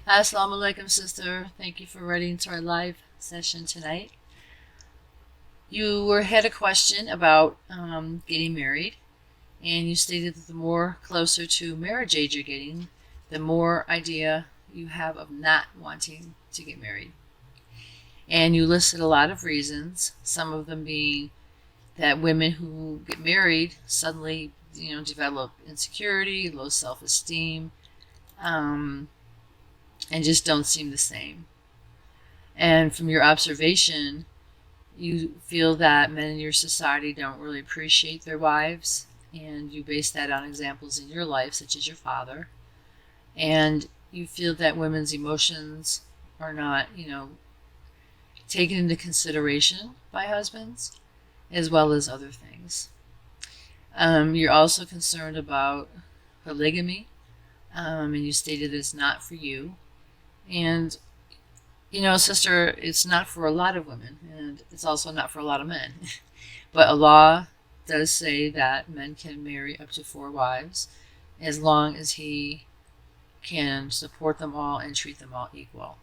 Assalamu alaikum, sister. Thank you for writing to our live session tonight. You had a question about getting married, and you stated that the more closer to marriage age you're getting, the more idea you have of not wanting to get married. And you listed a lot of reasons, some of them being that women who get married suddenly, develop insecurity, low self-esteem, um, and just don't seem the same. And from your observation, you feel that men in your society don't really appreciate their wives, and you base that on examples in your life, such as your father. And you feel that women's emotions are not, taken into consideration by husbands, as well as other things. You're also concerned about polygamy, and you stated it's not for you. And sister, it's not for a lot of women, and it's also not for a lot of men. But Allah does say that men can marry up to 4 wives as long as he can support them all and treat them all equal.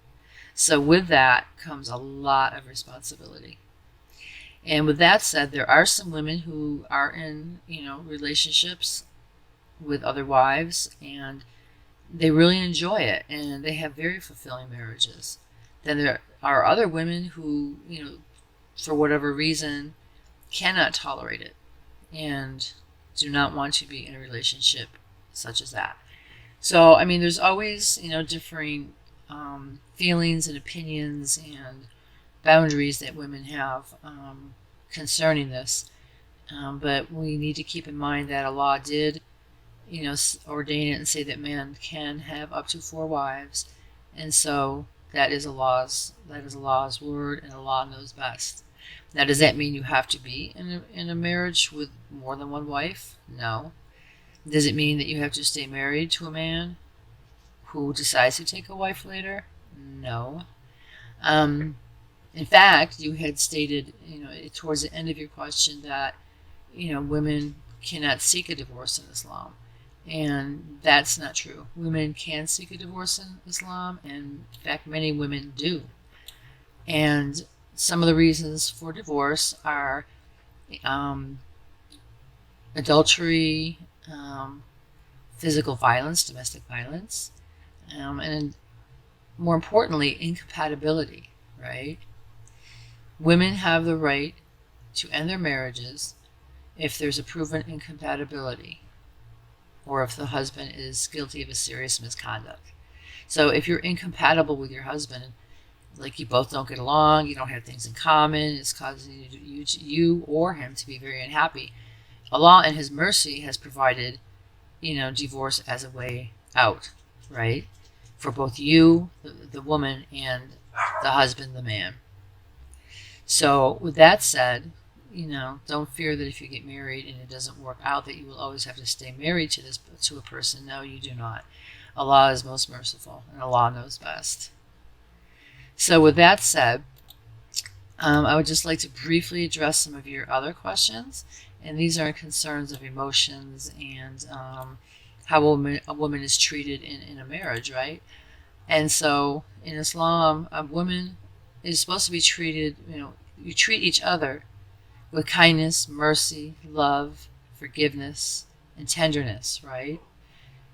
So with that comes a lot of responsibility. And with that said, there are some women who are in, relationships with other wives, and they really enjoy it, and they have very fulfilling marriages. Then there are other women who, for whatever reason, cannot tolerate it and do not want to be in a relationship such as that. So, there's always, differing feelings and opinions and boundaries that women have concerning this. But we need to keep in mind that Allah did, ordain it and say that man can have up to 4 wives, and so that is Allah's word, and Allah knows best. Now, does that mean you have to be in a marriage with more than 1 wife? No. Does it mean that you have to stay married to a man who decides to take a wife later? No. In fact, you had stated, towards the end of your question that, women cannot seek a divorce in Islam. And that's not true. Women can seek a divorce in Islam, and in fact, many women do. And some of the reasons for divorce are adultery, physical violence, domestic violence, and more importantly, incompatibility, right? Women have the right to end their marriages if there's a proven incompatibility, or if the husband is guilty of a serious misconduct. So if you're incompatible with your husband, like you both don't get along, you don't have things in common, it's causing you or him to be very unhappy, Allah in His mercy has provided, divorce as a way out, right? For both you, the woman, and the husband, the man. So with that said, don't fear that if you get married and it doesn't work out that you will always have to stay married to a person. No, you do not. Allah is most merciful, and Allah knows best. So with that said, I would just like to briefly address some of your other questions, and these are concerns of emotions and how a woman is treated in a marriage, right? And so in Islam, a woman is supposed to be treated, you treat each other with kindness, mercy, love, forgiveness, and tenderness, right?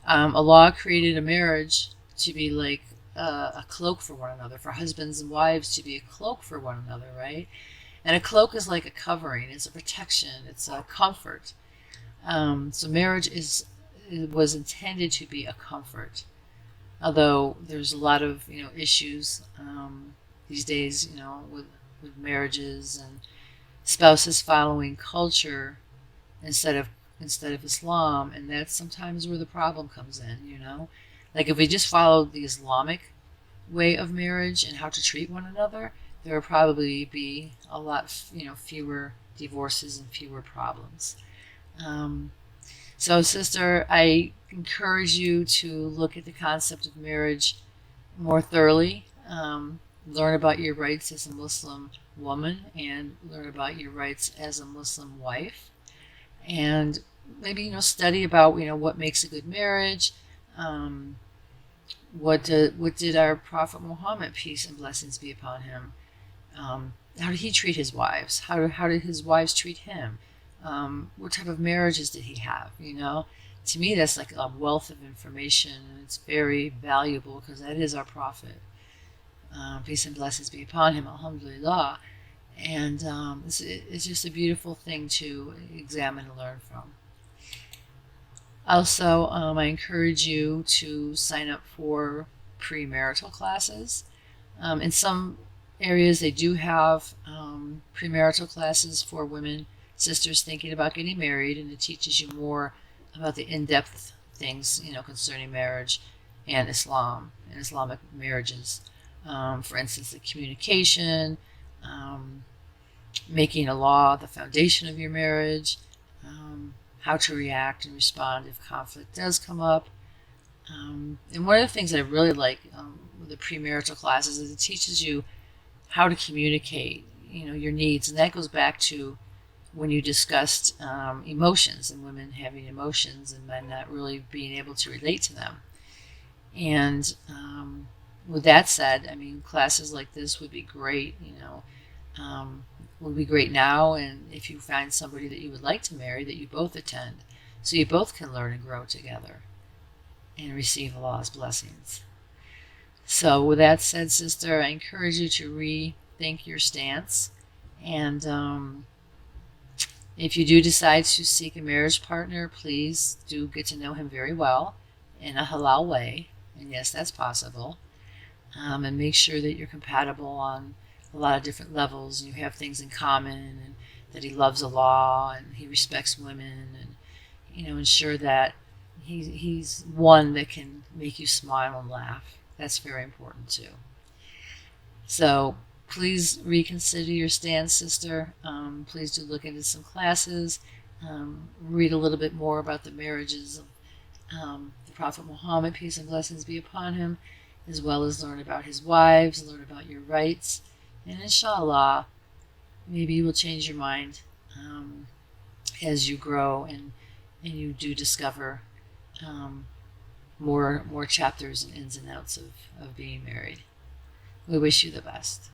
Allah created a marriage to be like a cloak for one another, for husbands and wives to be a cloak for one another, right? And a cloak is like a covering, it's a protection, it's a comfort. So marriage was intended to be a comfort. Although there's a lot of issues these days, with marriages and spouses following culture instead of Islam, and that's sometimes where the problem comes in. Like if we just followed the Islamic way of marriage and how to treat one another, there would probably be a lot, fewer divorces and fewer problems. So, sister, I encourage you to look at the concept of marriage more thoroughly. Learn about your rights as a Muslim woman and learn about your rights as a Muslim wife. And maybe, study about, what makes a good marriage, what did our Prophet Muhammad, peace and blessings be upon him, how did he treat his wives? How did his wives treat him? What type of marriages did he have? To me, that's like a wealth of information, and it's very valuable because that is our prophet. Peace and blessings be upon him, alhamdulillah. And it's just a beautiful thing to examine and learn from. Also, I encourage you to sign up for premarital classes. In some areas, they do have premarital classes for women, sisters thinking about getting married, and it teaches you more about the in-depth things, concerning marriage and Islam and Islamic marriages. For instance, the communication, making a law the foundation of your marriage, how to react and respond if conflict does come up. And one of the things that I really like with the premarital classes is it teaches you how to communicate, your needs. And that goes back to when you discussed emotions and women having emotions and men not really being able to relate to them. And with that said, I mean, classes like this would be great, would be great now, and if you find somebody that you would like to marry, that you both attend, so you both can learn and grow together and receive Allah's blessings. So with that said, sister, I encourage you to rethink your stance, and if you do decide to seek a marriage partner, please do get to know him very well in a halal way, and yes, that's possible, and make sure that you're compatible on a lot of different levels, and you have things in common, and that he loves Allah and he respects women, and ensure that he's one that can make you smile and laugh. That's very important too. So please reconsider your stance, sister. Please do look into some classes, read a little bit more about the marriages of the Prophet Muhammad, peace and blessings be upon him, as well as learn about his wives, learn about your rights. And inshallah, maybe you will change your mind as you grow and you do discover more chapters and ins and outs of being married. We wish you the best.